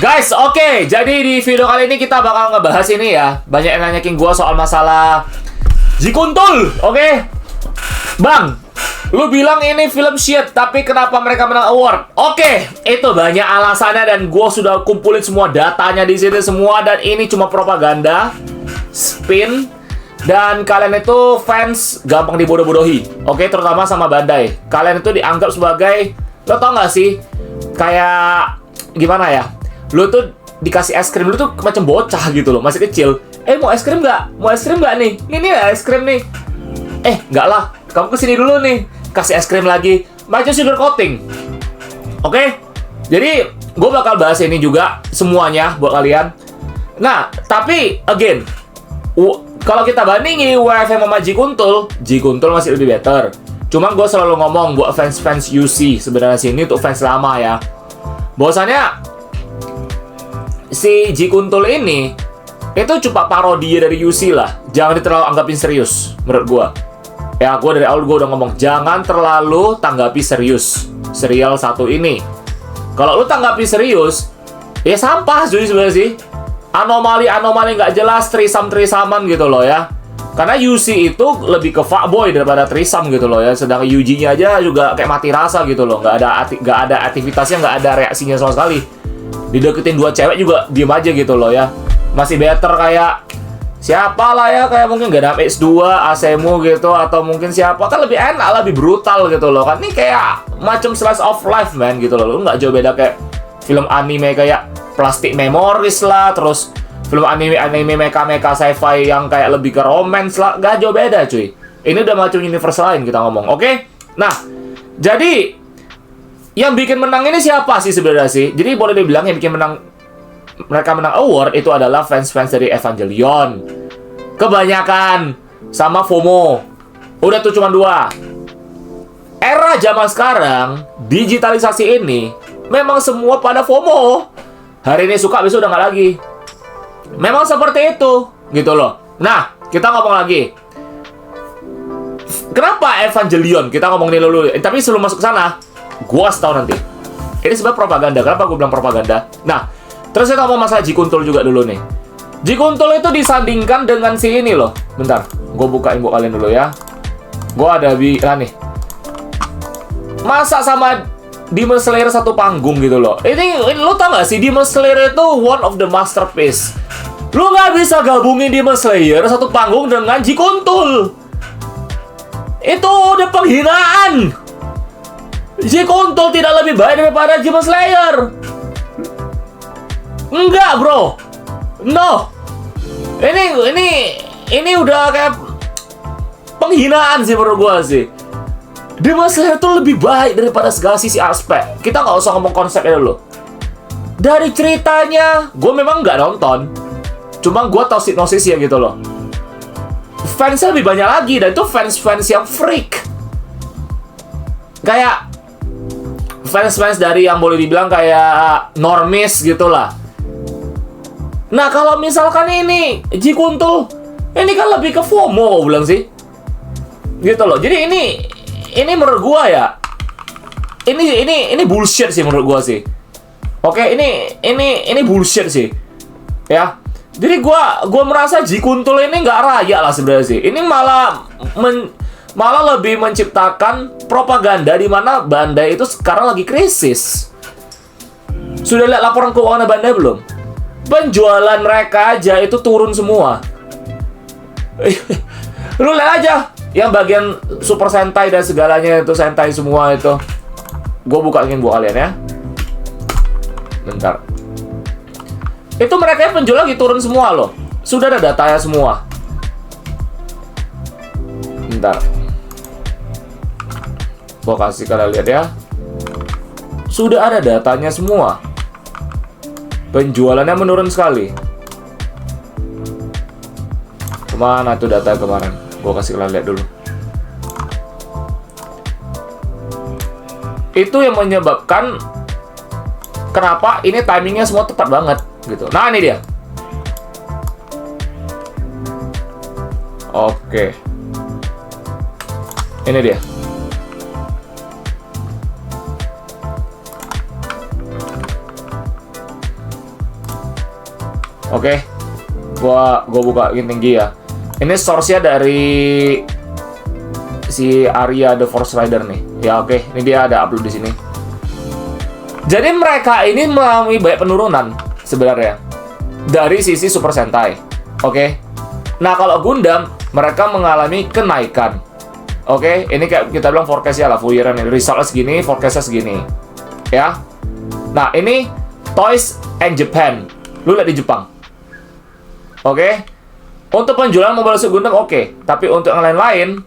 Guys, oke. Jadi di video kali ini kita bakal ngebahas ini ya. Banyak yang nanyakin gue soal masalah Jikuntul, oke? Bang, lu bilang ini film shit, tapi kenapa mereka menang award? Oke, itu banyak alasannya dan gue sudah kumpulin semua datanya di sini semua, dan ini cuma propaganda, spin, dan kalian itu fans gampang dibodoh-bodohi. Oke, terutama sama Bandai. Kalian itu dianggap sebagai, lo tau gak sih, kayak gimana ya? Lu tuh dikasih es krim, lu tuh macam bocah gitu loh, masih kecil. Mau es krim nggak? Mau es krim nggak nih? Ini es krim nih. Nggak lah, kamu kesini dulu nih. Kasih es krim lagi, macam sugar coating. Oke? Jadi, gue bakal bahas ini juga, semuanya buat kalian. Nah, tapi, again, kalau kita bandingi WFM sama Jikuntul masih lebih better. Cuma gue selalu ngomong buat fans-fans UC, sebenarnya sini untuk fans lama ya. Bahwasannya si Jikuntul ini itu cuma parodi dari UC lah. Jangan terlalu anggapin serius menurut gua. Ya, gua dari awal gua udah ngomong jangan terlalu tanggapi serius serial satu ini. Kalau lu tanggapi serius, ya sampah cuy sebenarnya sih. Anomali nggak jelas, trisam-trisaman gitu loh ya. Karena UC itu lebih ke fuckboy daripada trisam gitu loh ya. Sedangkan UG-nya aja juga kayak mati rasa gitu loh. Nggak ada aktivitasnya, nggak ada reaksinya sama sekali. Dideketin dua cewek juga diem aja gitu loh ya. Masih better kayak siapa lah ya, kayak mungkin Gundam X2, Asemu gitu, atau mungkin siapa, kan lebih enak, lebih brutal gitu loh kan. Ini kayak macam slice of life man gitu loh. Lu nggak jauh beda kayak film anime kayak Plastic Memories lah, terus film anime mecha sci-fi yang kayak lebih ke romance lah, nggak jauh beda cuy. Ini udah macam universe lain kita ngomong, oke? Nah, jadi yang bikin menang ini siapa sih sebenarnya sih? Jadi boleh dibilang yang bikin mereka menang award itu adalah fans-fans dari Evangelion. Kebanyakan sama FOMO. Udah tuh cuma dua. Era zaman sekarang, digitalisasi ini memang semua pada FOMO. Hari ini suka, besok udah nggak lagi. Memang seperti itu, gitu loh. Nah, kita ngomong lagi. Kenapa Evangelion? Kita ngomongin dulu. Tapi sebelum masuk ke sana, gua kasih tau nanti. Ini sebenarnya propaganda. Kenapa gue bilang propaganda? Nah, terus kita ngomong masalah Jikuntul juga dulu nih. Jikuntul itu disandingkan dengan si ini loh. Bentar, gue bukain buat kalian dulu ya. Gue ada nih. Masa sama Demon Slayer satu panggung gitu loh. Ini lo tau gak sih, Demon Slayer itu one of the masterpiece. Lo gak bisa gabungin Demon Slayer satu panggung dengan Jikuntul. Itu udah penghinaan. Jikuntul tidak lebih baik daripada Demon Slayer. Enggak, bro. No. Ini udah kayak penghinaan sih menurut gua sih. Demon Slayer tuh lebih baik daripada segala sisi aspek. Kita nggak usah ngomong konsepnya dulu. Dari ceritanya, gue memang nggak nonton. Cuma gue tau sinopsis ya gitu loh. Fansnya lebih banyak lagi, dan itu fans-fans yang freak. Kayak fans-fans dari yang boleh dibilang kayak normis gitu lah. Nah, kalau misalkan ini Jikuntul, ini kan lebih ke FOMO gue bilang sih. Gitu loh. Jadi ini menurut gua ya. Ini bullshit sih menurut gua sih. Oke, ini bullshit sih. Ya. Jadi gua merasa Jikuntul ini nggak raya lah sebenarnya sih. Ini malah lebih menciptakan propaganda di mana Bandai itu sekarang lagi krisis. Sudah lihat laporan keuangan Bandai belum? Penjualan mereka aja itu turun semua. Lu lihat aja yang bagian Super Sentai dan segalanya itu, Sentai semua itu. Gue bukain buat kalian ya. Bentar. Itu mereka penjual lagi turun semua loh. Sudah ada datanya semua. Bentar. Gue kasih kalian lihat ya. Sudah ada datanya semua. Penjualannya menurun sekali. Kemana tuh data kemarin? Gue kasih kalian lihat dulu. Itu yang menyebabkan kenapa ini timingnya semua tepat banget gitu. Nah, ini dia. Oke. Ini dia. Oke. Gua buka tinggi ya. Ini source-nya dari si Arya The Force Rider nih. Ya oke, ini dia ada upload di sini. Jadi mereka ini mengalami banyak penurunan sebenarnya dari sisi Super Sentai. Oke. Nah, kalau Gundam mereka mengalami kenaikan. Oke, ini kayak kita bilang forecast-nya lah, full year ini. Result-nya segini, forecast-nya segini. Ya. Nah, ini Toys and Japan. Lu lihat di Jepang. Oke. Untuk penjualan Mobile Suit Gundam oke, tapi untuk yang lain-lain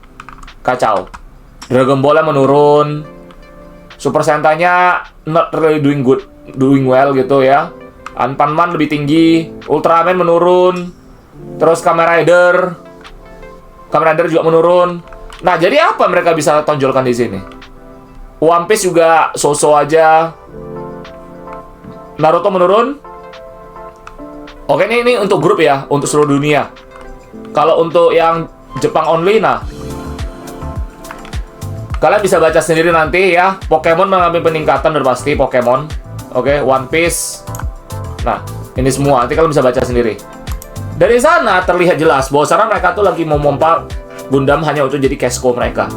kacau. Dragon Ball-nya menurun. Super Sentai-nya not really doing well gitu ya. Anpanman lebih tinggi, Ultraman menurun. Terus Kamen Rider juga menurun. Nah, jadi apa mereka bisa tonjolkan di sini? One Piece juga so-so aja. Naruto menurun. Oke, ini untuk grup ya, untuk seluruh dunia. Kalau untuk yang Jepang only, nah kalian bisa baca sendiri nanti ya. Pokemon mengalami peningkatan udah pasti, Pokemon. Oke, One Piece. Nah, ini semua nanti kalian bisa baca sendiri. Dari sana terlihat jelas bahwa sekarang mereka tuh lagi mau memompa Gundam hanya untuk jadi cash cow mereka.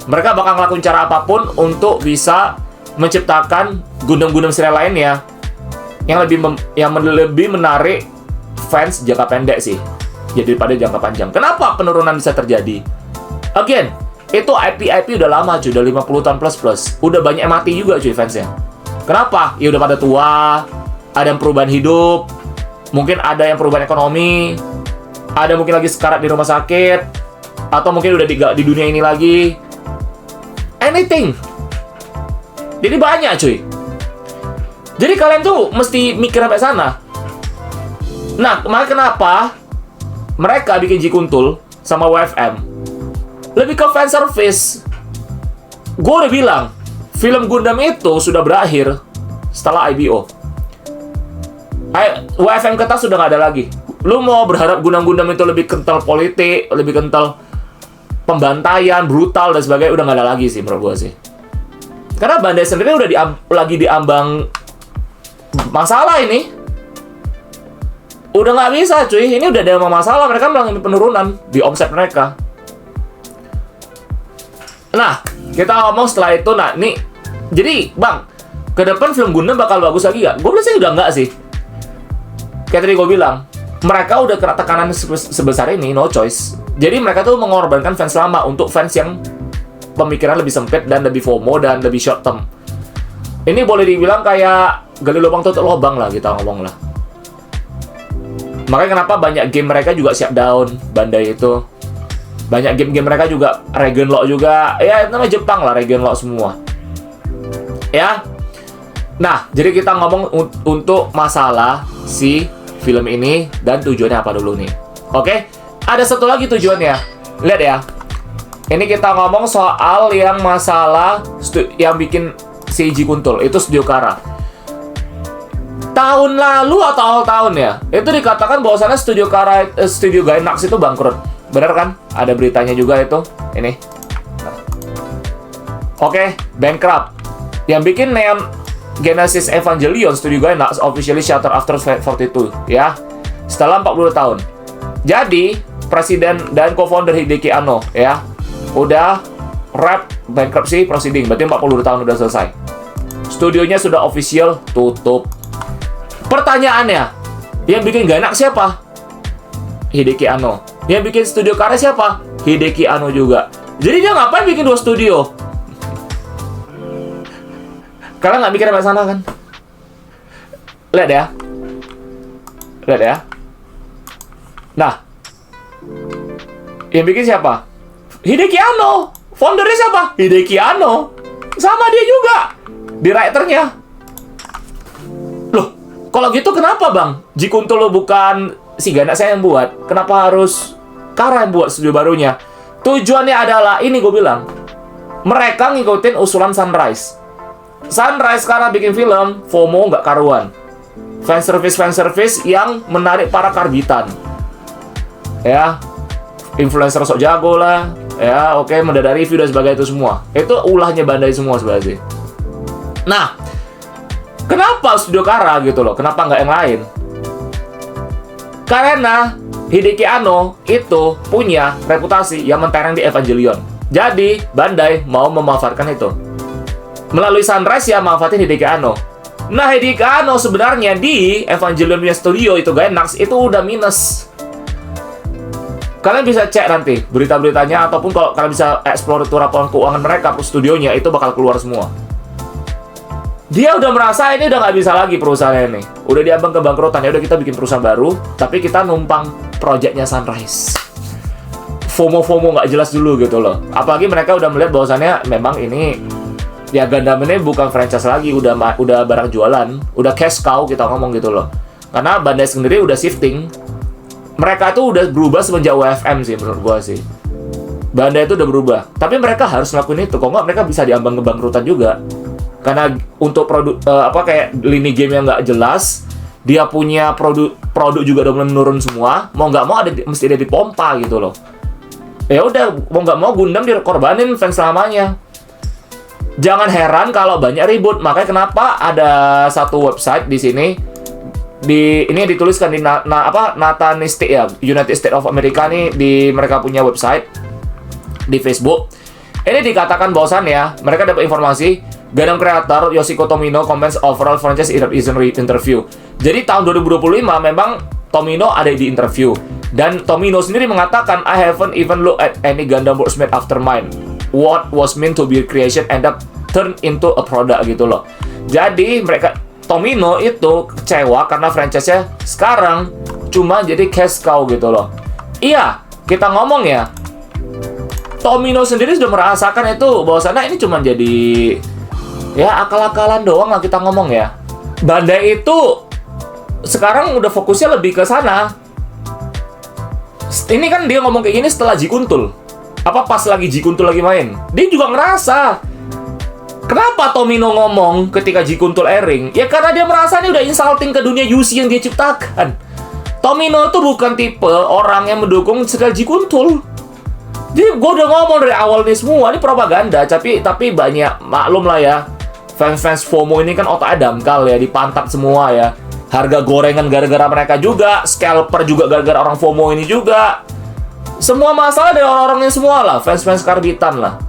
Mereka bakal ngelakuin cara apapun untuk bisa menciptakan Gundam-Gundam serial lainnya yang lebih menarik fans jangka pendek sih, jadi daripada jangka panjang. Kenapa penurunan bisa terjadi? Again, itu IP udah lama cuy, udah 50 tahun plus. Udah banyak yang mati juga cuy fansnya. Kenapa? Ya udah pada tua, ada yang perubahan hidup, mungkin ada yang perubahan ekonomi, ada mungkin lagi sekarat di rumah sakit, atau mungkin udah di dunia ini lagi. Anything. Jadi banyak cuy. Jadi kalian tuh mesti mikir sampai sana. Nah, makanya kenapa mereka bikin Jikuntul sama WFM lebih ke fan service. Gue udah bilang, film Gundam itu sudah berakhir setelah IBO. WFM kertas sudah nggak ada lagi. Lu mau berharap Gundam-Gundam itu lebih kental politik, lebih kental pembantaian, brutal, dan sebagainya, udah nggak ada lagi sih menurut gue sih. Karena Bandai sendiri udah lagi diambang masalah ini. Udah nggak bisa cuy, ini udah ada masalah. Mereka mengalami penurunan di omset mereka. Nah, kita ngomong setelah itu. Nah, nih, jadi bang, ke depan film Gundam bakal bagus lagi gak? Gue bilang sih udah nggak sih. Kayak tadi gue bilang, mereka udah kena tekanan sebesar ini, no choice. Jadi mereka tuh mengorbankan fans lama untuk fans yang pemikiran lebih sempit dan lebih FOMO dan lebih short term. Ini boleh dibilang kayak gali lubang tutup lubang lah, kita ngomong lah. Makanya kenapa banyak game mereka juga siap down, Bandai itu. Banyak game-game mereka juga Regen Lock juga. Ya, itu namanya Jepang lah, Regen Lock semua. Ya. Nah, jadi kita ngomong untuk masalah si film ini dan tujuannya apa dulu nih. Oke? Ada satu lagi tujuannya. Lihat ya. Ini kita ngomong soal yang masalah yang bikin si Jikuntul, itu Studio Khara. Tahun lalu atau awal tahun ya, itu dikatakan bahwasannya Studio Khara, Studio Gainax itu bangkrut. Bener kan? Ada beritanya juga itu. Ini. Nah. Oke, bankrupt. Yang bikin Neon Genesis Evangelion Studio Gainax officially shutter after 42 ya. Setelah 40 tahun. Jadi, presiden dan co-founder Hideki Anno ya, udah wrap bankruptcy proceeding, berarti 40 tahun udah selesai. Studionya sudah official tutup. Pertanyaannya, yang bikin Gainax siapa? Hideki Anno. Yang bikin Studio Khara siapa? Hideki Anno juga. Jadi dia ngapain bikin 2 studio? Kalian nggak mikir sampai sana kan? Lihat ya. Lihat ya. Nah, yang bikin siapa? Hideki Anno. Foundernya siapa? Hideki Anno. Sama dia juga directornya. Loh, kalau gitu kenapa bang? Jikuntul lo bukan si Gainax saya yang buat. Kenapa harus Khara yang buat studio barunya? Tujuannya adalah, ini gue bilang, mereka ngikutin usulan Sunrise. Sunrise karena bikin film, FOMO nggak karuan. Fanservice yang menarik para karbitan. Ya, influencer sok jago lah. Ya, oke, mendadak review dan sebagainya itu semua. Itu ulahnya Bandai semua sebenarnya. Nah, kenapa Studio Khara gitu loh? Kenapa nggak yang lain? Karena Hideki Anno itu punya reputasi yang mentereng di Evangelion. Jadi, Bandai mau memanfaatkan itu. Melalui Sunrise ya manfaatin Hideki Anno. Nah, Hideki Anno sebenarnya di Evangelion punya studio itu Gainax itu udah minus. Kalian bisa cek nanti berita-beritanya, ataupun kalau kalian bisa explore itu laporan keuangan mereka ke studionya, itu bakal keluar semua. Dia udah merasa ini udah nggak bisa lagi perusahaannya ini. Udah diambang kebangkrutan, ya udah kita bikin perusahaan baru, tapi kita numpang projectnya Sunrise. FOMO nggak jelas dulu gitu loh. Apalagi mereka udah melihat bahwasannya memang ini ya Gundam ini bukan franchise lagi, udah barang jualan, udah cash cow kita ngomong gitu loh. Karena Bandai sendiri udah shifting. Mereka tuh udah berubah semenjak UFM sih menurut gua sih. Bandai itu udah berubah. Tapi mereka harus ngelakuin itu, kok nggak mereka bisa diambang kebangkrutan juga. Karena untuk produk kayak lini game yang nggak jelas, dia punya produk juga udah mulai menurun semua. Mau nggak mau mesti ada dipompa gitu loh. Ya udah, mau nggak mau Gundam dikorbanin fans selamanya. Jangan heran kalau banyak ribut. Makanya kenapa ada satu website di sini, ini dituliskan di Natanistic ya, United States of America nih, di mereka punya website di Facebook. Ini dikatakan bahwasannya mereka dapat informasi Gundam creator Yoshiko Tomino comments overall franchise interview. Jadi tahun 2025 memang Tomino ada di interview, dan Tomino sendiri mengatakan, I haven't even looked at any Gundam works made after mine. What was meant to be creation end up turn into a product gitu loh. Jadi Tomino itu kecewa karena franchise-nya sekarang cuma jadi cash cow gitu loh. Iya, kita ngomong ya, Tomino sendiri sudah merasakan itu bahwasannya ini cuma jadi ya akal-akalan doang lah kita ngomong ya. Bandai itu sekarang udah fokusnya lebih ke sana. Ini kan dia ngomong kayak gini setelah Jikuntul. Pas lagi Jikuntul lagi main. Dia juga ngerasa. Kenapa Tomino ngomong ketika Jikuntul airing? Ya karena dia merasa ini udah insulting ke dunia UC yang dia ciptakan. Tomino itu bukan tipe orang yang mendukung serial Jikuntul. Jadi gue udah ngomong dari awal nih semua, ini propaganda. Tapi banyak, maklum lah ya, fans FOMO ini kan otaknya dangkal ya, dipantat semua ya. Harga gorengan gara-gara mereka juga, scalper juga gara-gara orang FOMO ini juga. Semua masalah dari orang-orangnya semua lah, fans karbitan lah.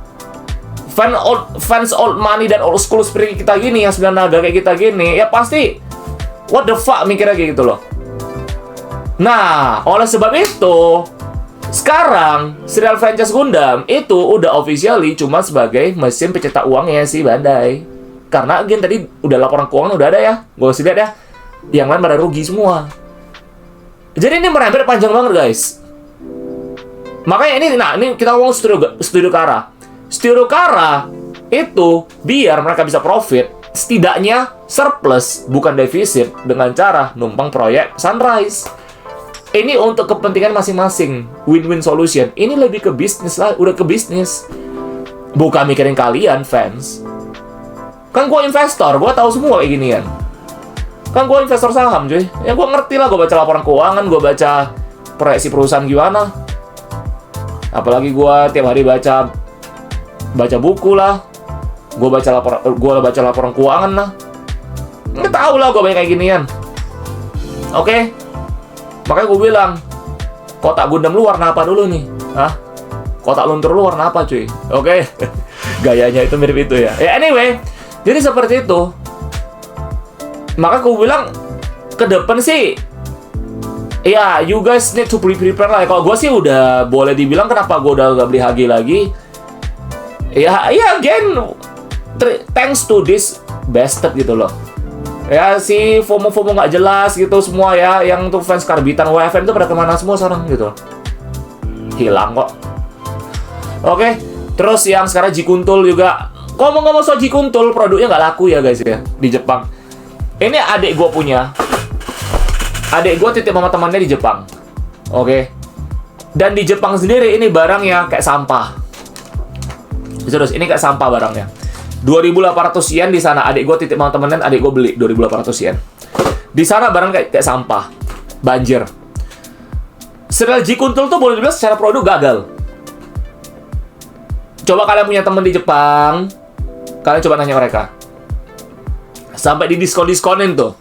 Fans old money dan old school spirit kita gini, yang 9 naga kayak kita gini, ya pasti what the fuck mikirnya kayak gitu loh. Nah, oleh sebab itu, sekarang serial franchise Gundam itu udah officially cuma sebagai mesin pencetak uangnya si Bandai. Karena again tadi udah laporan keuangan udah ada ya, gue kasih lihat ya. Yang lain pada rugi semua. Jadi ini merembet panjang banget guys. Makanya ini kita ngomong studio Kara. Studio Kara itu biar mereka bisa profit, setidaknya surplus bukan defisit, dengan cara numpang proyek Sunrise. Ini untuk kepentingan masing-masing, win-win solution. Ini lebih ke bisnis lah, udah ke bisnis. Bukan mikirin kalian fans. Kan gue investor, gue tahu semua kayak ginian. Kan gue investor saham cuy. Ya gue ngerti lah, gue baca laporan keuangan, gue baca proyeksi perusahaan gimana. Apalagi gue tiap hari baca buku lah. Gue baca laporan keuangan lah. Nggak tahu lah gue banyak kayak ginian. Oke. Makanya gue bilang, kotak Gundam lu warna apa dulu nih? Hah? Kotak luntur lu warna apa cuy? Oke. Gayanya itu mirip itu ya. Anyway, jadi seperti itu. Maka gue bilang, ke depan sih, ya, you guys need to prepare lah. Kalau gue sih udah boleh dibilang kenapa gue udah gak beli HG lagi. Ya again, thanks to this bastard gitu loh. Ya, si FOMO nggak jelas gitu semua ya. Yang tuh fans karbitan WFM tuh pada kemana semua sekarang gitu. Hilang kok. Oke, terus yang sekarang Jikuntul juga. Ngomong-ngomong soal Jikuntul, produknya nggak laku ya guys ya di Jepang. Ini adik gue punya. Adik gue titip sama temannya di Jepang. Oke. Dan di Jepang sendiri ini barangnya kayak sampah. Terus ini kayak sampah barangnya. 2.800 yen di sana. Adik gue titip sama temennya, adik gue beli 2.800 yen. Di sana barang kayak sampah. Banjir. Serial Jikuntul tuh boleh dibilang secara produk gagal. Coba kalian punya temen di Jepang, kalian coba nanya mereka. Sampai di diskonin tuh.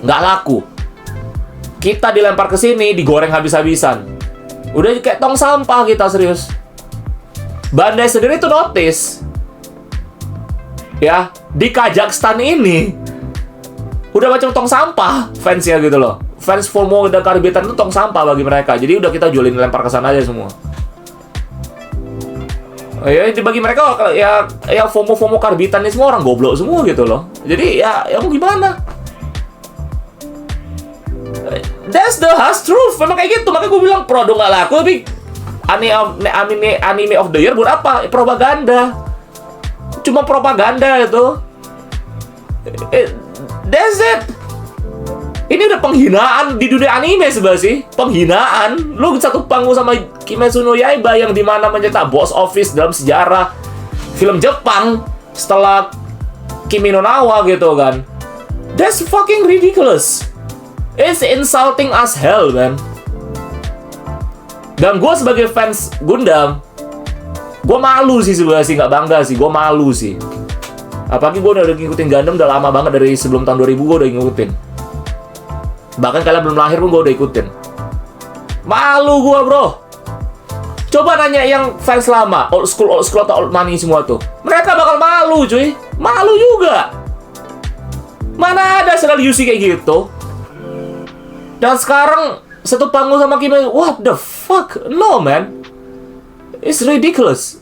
Nggak laku. kita dilempar ke sini, digoreng habis-habisan. Udah kayak tong sampah kita, serius. Bandai sendiri tuh notice. Ya, di Kazakhstan ini udah macam tong sampah fansnya gitu loh. Fans FOMO dan karbitan itu tong sampah bagi mereka. Jadi udah kita jualin, lempar ke sana aja semua. Ya bagi mereka ya FOMO karbitan ini semua orang goblok semua gitu loh. Jadi ya mau gimana? That's the harsh truth. Memang kayak gitu. Makanya gue bilang Prodo nggak laku, tapi anime of the year buat apa? Propaganda. Cuma propaganda itu. That's it. Ini udah penghinaan di dunia anime sebenarnya sih. Penghinaan. Lu satu panggung sama Kimetsu no Yaiba yang dimana mencetak box office dalam sejarah film Jepang setelah Kimi no Na wa gitu kan. That's fucking ridiculous. It's insulting as hell, man. Dan gue sebagai fans Gundam, gue malu sih sebenarnya sih, nggak bangga sih, gue malu sih. Apalagi gue udah ngikutin Gundam udah lama banget, dari sebelum tahun 2000 gue udah ngikutin. Bahkan kalian belum lahir pun gue udah ikutin. Malu gue, bro. Coba nanya yang fans lama, old school atau old money semua tuh. Mereka bakal malu, cuy. Malu juga. Mana ada serial UC kayak gitu. Dan sekarang satu panggung sama Kimi, what the fuck? No, man. It's ridiculous.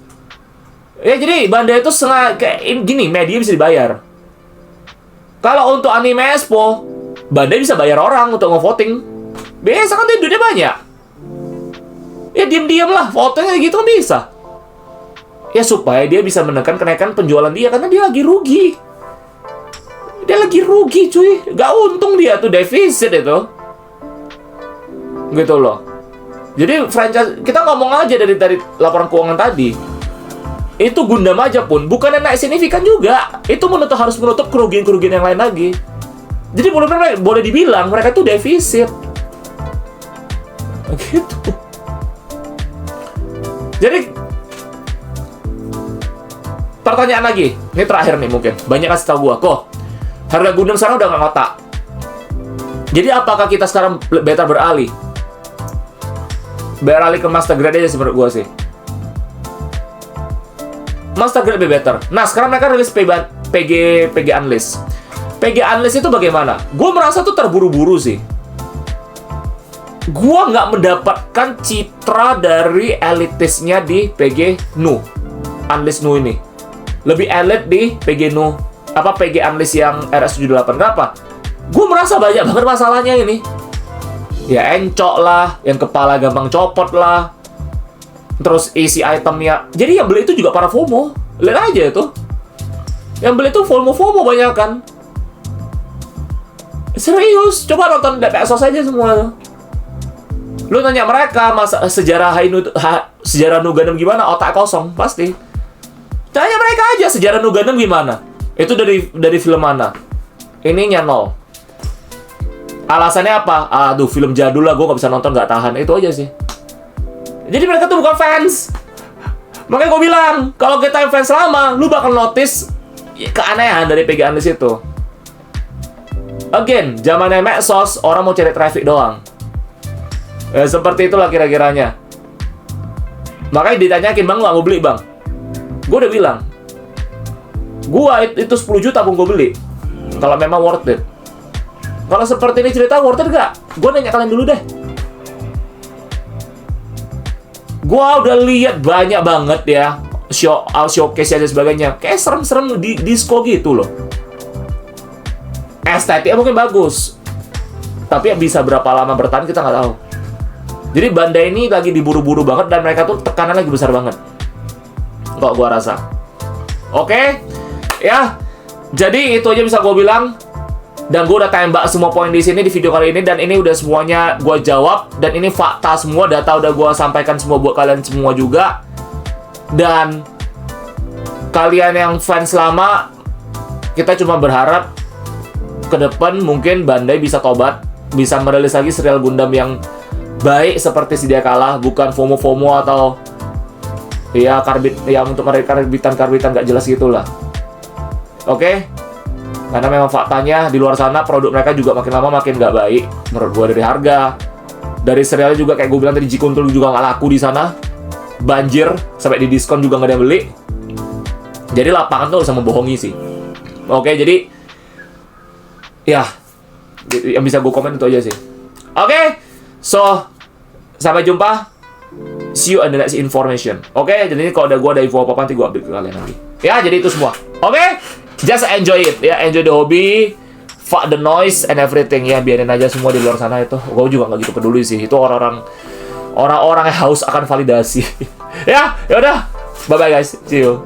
Ya jadi Bandai itu kayak gini, media bisa dibayar. Kalau untuk Anime Expo, Bandai bisa bayar orang untuk nge-voting. Biasa kan duitnya banyak. Ya diam-diam lah, votingnya gitu kan bisa. Ya supaya dia bisa menekan kenaikan penjualan dia, karena dia lagi rugi. Dia lagi rugi, cuy. Gak untung dia tuh, defisit itu. Gitu loh. Jadi franchise, kita ngomong aja dari laporan keuangan tadi. Itu Gundam aja pun bukannya naik signifikan juga. Itu harus menutup kerugian-kerugian yang lain lagi. Jadi boleh dibilang mereka tuh defisit. Gitu. Jadi pertanyaan lagi, ini terakhir nih mungkin. Banyak kasih tau gua, kok harga Gundam sekarang udah nggak ngotak. Jadi apakah kita sekarang better beralih ke Master Grade aja sih menurut gue sih. Master Grade lebih better. Nah, sekarang mereka rilis PG Unleashed. PG Unleashed itu bagaimana? Gue merasa tuh terburu-buru sih. Gue nggak mendapatkan citra dari elitisnya di PG Nu. Unleashed Nu ini. Lebih elit di PG Nu. PG Unleashed yang RS78. Kenapa? Gue merasa banyak banget masalahnya ini. Ya encok lah, yang kepala gampang copot lah. Terus isi itemnya. Jadi yang beli itu juga para FOMO. Lihat aja itu. Yang beli itu FOMO banyak kan. Serius, coba nonton Exos aja semua. Lu nanya mereka sejarah sejarah Nu Gundam gimana, otak kosong pasti. Tanya mereka aja sejarah Nu Gundam gimana. Itu dari film mana? Ininya 0. Alasannya apa? Aduh, film jadul lah, gue gak bisa nonton, gak tahan. Itu aja sih. Jadi mereka tuh bukan fans. Makanya gue bilang, kalau kita yang fans lama, lu bakal notice keanehan dari PG Unleashed itu. Again, zamannya medsos, orang mau cari traffic doang. Seperti itulah kira-kiranya. Makanya ditanyakin, bang, lu gak mau beli, bang? Gue udah bilang, itu 10 juta pun gue beli. Kalau memang worth it. Kalau seperti ini cerita worth it gak? Gue nanya kalian dulu deh. Gue udah lihat banyak banget ya showcase dan sebagainya. Kayak serem-serem di disco gitu loh. Estetiknya mungkin bagus, tapi bisa berapa lama bertahan kita nggak tahu. Jadi Bandai ini lagi diburu-buru banget, dan mereka tuh tekanan lagi besar banget. Kok gue rasa. Oke, ya. Jadi itu aja bisa gue bilang. Dan gue udah tembak semua poin di sini di video kali ini, dan ini udah semuanya gue jawab, dan ini fakta semua, data udah gue sampaikan semua buat kalian semua juga. Dan kalian yang fans lama, kita cuma berharap ke depan mungkin Bandai bisa tobat, bisa merilis lagi serial Gundam yang baik seperti sedia kala, bukan FOMO atau ya untuk mereka karbitan gak jelas gitulah. Oke? Karena memang faktanya di luar sana produk mereka juga makin lama makin nggak baik. Menurut gue dari harga, dari serialnya juga kayak gue bilang tadi, Jikuntul juga nggak laku di sana. Banjir, sampai di diskon juga nggak ada yang beli. Jadi lapangan tuh bisa membohongi sih. Oke, jadi ya yang bisa gue komen itu aja sih. Oke, so sampai jumpa. See you on the next information. Oke, jadi kalau ada info apa-apa nanti gue update ke kalian lagi. Ya, jadi itu semua. Oke, just enjoy it ya, enjoy the hobby, fuck the noise and everything ya, biarin aja semua di luar sana itu. Gue juga nggak gitu peduli sih. Itu orang-orang yang haus akan validasi. Ya udah, bye bye guys, see you.